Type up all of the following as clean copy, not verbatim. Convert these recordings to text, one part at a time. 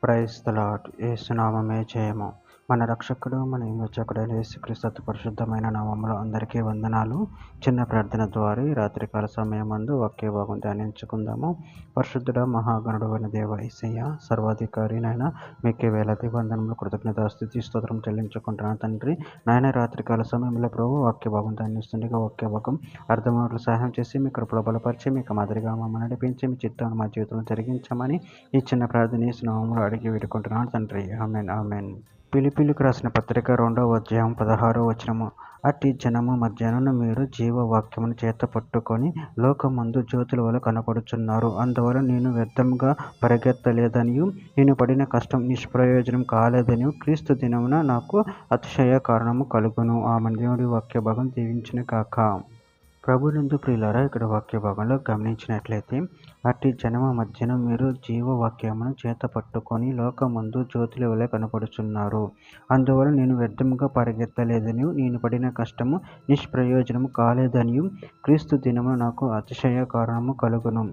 Praise the lord. యేసునామమే జయము. మన రక్షకుడు మన విమోచకుడైన యేసుక్రీస్తు అతి పరిశుద్ధమైన నామములో అందరికీ వందనాలు. చిన్న ప్రార్థన ద్వారా ఈ రాత్రికాల సమయమందు వాక్య భాగం ధ్యానించుకుందాము. పరిశుద్ధుడ మహాగణుడు అయిన దేవ యేసయ్య, సర్వాధికారి నాయన, మీకే వేలాది వందనములు, కృతజ్ఞత స్తుతి స్తోత్రం చెల్లించుకుంటున్నాను తండ్రి. నాయన రాత్రికాల సమయంలో ప్రభు వాక్య భాగం ధ్యానిస్తుండగా వాక్య భాగం అర్థమవుట్లు సహాయం చేసి మీ కృపలో బలపరిచి మీకు మాదిరిగా మమ్మల్ని నడిపించి మీ చిత్తాన్ని మా జీవితంలో జరిగించమని ఈ చిన్న ప్రార్థన యేసు నామములో అడిగి వేడుకుంటున్నాను తండ్రి. Amen amen. ఫిలిప్పీయులకు రాసిన పత్రిక 2వ అధ్యాయం 16వ వచనము. అట్టి జనము మధ్యను మీరు జీవవాక్యమును చేత పట్టుకొని లోకమందు జ్యోతుల వల్ల కనపడుచున్నారు. అందువల్ల నేను వ్యర్థంగా పరిగెత్తలేదనియు నేను పడిన కష్టం నిష్ప్రయోజనం కాలేదనియు క్రీస్తు దినమున నాకు అతిశయ కారణము కలుగును. ఆమె దేవుడి వాక్య భాగం దీవించిన కాక. ప్రభునందు ప్రియులారా, ఇక్కడ వాక్య భాగంలో గమనించినట్లయితే, అట్టి జనమ మధ్యన మీరు జీవవాక్యమును చేత పట్టుకొని లోకమందు జ్యోతుల వలె కనపడుచున్నారు. అందువల్ల నేను వ్యర్థముగా పరిగెత్తలేదనియు నేను పడిన కష్టము నిష్ప్రయోజనము కాలేదనియు క్రీస్తు దినము నాకు అతిశయ కారణము కలుగును.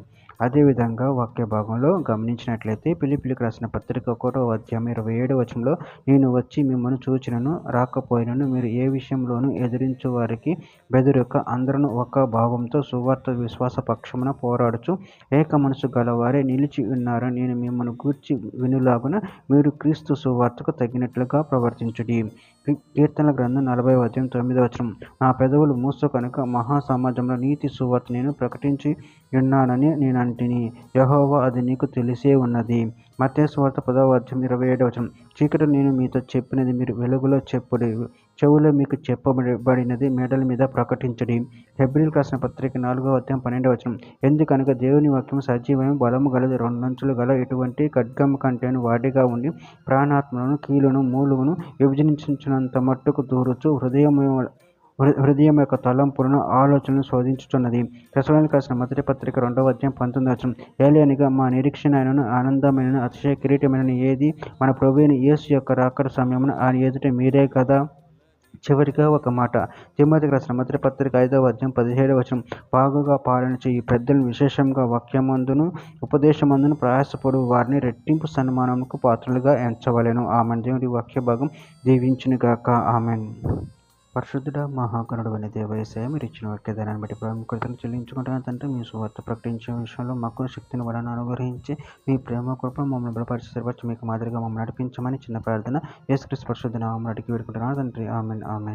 అదేవిధంగా వాక్య భాగంలో గమనించినట్లయితే ఫిలిప్పీయులకు రాసిన పత్రిక 1వ అధ్యాయం 27వ వచనంలో, నేను వచ్చి మిమ్మల్ని చూచినను రాకపోయినను మీరు ఏ విషయంలోనూ ఎదిరించు వారికి బెదురక అందరూ ఒక భావంతో సువార్త విశ్వాస పక్షమున పోరాడుచు ఏక మనసు గలవారే నిలిచి ఉన్నారని నేను మిమ్మల్ని గూర్చి వినులాగున మీరు క్రీస్తు సువార్తకు తగినట్లుగా ప్రవర్తించుడి. కీర్తనల గ్రంథం 40వ అధ్యాయం 9వ వచనం. నా పెదవులు మూసు కనుక మహాసమాజంలో నీతి సువార్త నేను ప్రకటించి ఉన్నానని నేను అంటిని. యెహోవా, అది నీకు తెలిసే ఉన్నది. మత్తయి సువార్త 10వ అధ్యాయం 27వ వచనం. చీకటి నేను మీతో చెప్పినది మీరు వెలుగులో చెప్పుడి, చెవులో మీకు చెప్పబడినది మెడల మీద ప్రకటించడి. హెబ్రీయులకు రాసిన పత్రిక 4వ అధ్యాయం 12వ వచనం. ఎందుకనగా దేవుని వాక్యం సజీవమైన బలము గలది, రెండంచులు గల ఎటువంటి ఖడ్గము కంటేను వాడిగా ఉండి ప్రాణాత్మలను కీలును మూలుగును విభజించినంత మట్టుకు దూరుచు హృదయం యొక్క తలంపులను ఆలోచనలను శోధించుచున్నది. తెస్సలోనికీయులకు రాసిన మొదటి పత్రిక 2వ అధ్యాయం 19వ వచనం. ఏలయనగా మా నిరీక్షణ అయినను ఆనందమైన అతిశయ కిరీటమైన ఏది మన ప్రభువైన యేసు యొక్క రాకడ సమయమున ఆయన ఎదుట మీరే కదా. చివరిగా ఒక మాట, తిమోతికి రాసిన మొదటి పత్రిక 5వ అధ్యాయం 17వ వచనం. బాగుగా పాలన చేయి పెద్దలను విశేషంగా వాక్యమందును ఉపదేశమందును ప్రయాసపడు వారిని రెట్టింపు సన్మానముకు పాత్రులుగా ఎంచవలెను. ఆమెన్. దేవుడి వాక్య భాగం దీవించును గాక. ఆమెన్. పరిశుద్ధుడ మహాగణుడు అనే దేవ యేసయ్య, మీరు ఇచ్చిన వాక్యదానాన్ని బట్టి కృతజ్ఞతలు చెల్లించుకుంటున్నాను తండ్రి. మీ సువార్త ప్రకటించే విషయంలో మాకు శక్తిని వలన అనుగ్రహించి మీ ప్రేమ కృప మమ్మల్ని బలపరిచి స్థిరపరిచి మీకు మాదిరిగా మమ్మల్ని నడిపించమని చిన్న ప్రార్థన యేసుక్రీస్తు పరిశుద్ధ నామములో అడిగి వేడుకుంటున్నాను తండ్రి. Amen amen.